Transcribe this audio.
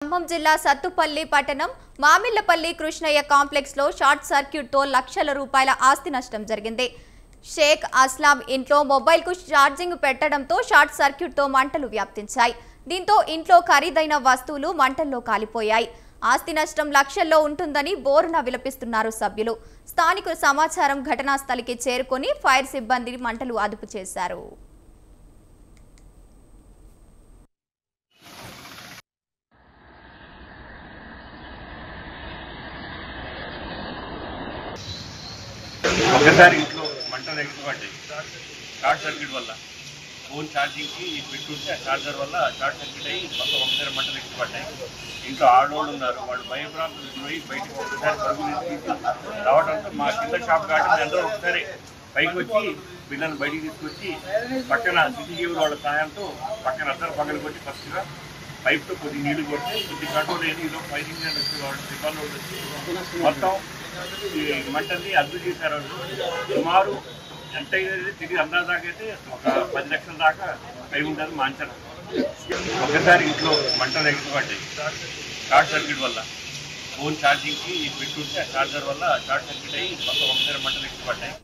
ఖమ్మం జిల్లా సత్తుపల్లి పట్టణం మామిళ్లపల్లి కృష్ణయ్య కాంప్లెక్స్ లో షార్ట్ సర్క్యూట్ తో లక్షల రూపాయల ఆస్తి నష్టం జరిగింది. షేక్ అస్లాం ఇంట్లో మొబైల్ కు ఛార్జింగ్ పెట్టడంతో షార్ట్ సర్క్యూట్ తో మంటలు వ్యాప్తించాయి. దీంతో ఇంట్లో ఖరీదైన వస్తువులు మంటల్లో కాలిపోయాయి. ఆస్తి నష్టం లక్షల్లో ఉంటుందని బోరున విలపిస్తున్నారు సభ్యులు. స్థానికుల సమాచారం ఘటనా స్థలికి చేరుకొని ఫైర్ సిబ్బంది మంటలు అదుపు చేశారు. ఒకసారి ఇంట్లో మంటలు ఎగిరిపడ్డాయి షార్ట్ సర్క్యూట్ వల్ల. ఫోన్ ఛార్జింగ్కి పెట్టుంటే ఆ ఛార్జర్ వల్ల షార్ట్ సర్క్యూట్ అయ్యి మొత్తం ఒకసారి మంటలు ఎగిరిపడ్డాయి. ఇంట్లో ఆడవాళ్ళు ఉన్నారు, వాళ్ళు భయప్రాంతం పోయి బయటకు ఒకసారి పరుగులు తీసుకు రావడంతో మా కింద షాప్ గార్డెన్ అందరూ ఒకసారి పైకి వచ్చి పిల్లల్ని బయటికి తీసుకొచ్చి పక్కన సిటీజీవుల వాళ్ళ సహాయంతో పక్కన అందరూ పగలు కొట్టి ఫస్ట్గా పైప్తో కొద్ది నీళ్లు కొట్టి కొద్ది కంట్రోల్ అయ్యి ఈలో ఫైరింగ్ సిబ్బంది వచ్చి మొత్తం ఈ మంటల్ని అదుపు చేశారు. సుమారు ఎంత తిరిగి అందాదాకా అయితే ఒక 10 లక్షల దాకా అయి ఉంటుంది మా అంచనా. ఒకసారి ఇంట్లో మంటలు ఎగిరిపడ్డాయి షార్ట్ సర్క్యూట్ వల్ల. ఫోన్ ఛార్జింగ్కి పెట్టుంటే ఆ ఛార్జర్ వల్ల షార్ట్ సర్క్యూట్ అయ్యి మొత్తం ఒకసారి మంటలు ఎగిరిపడ్డాయి.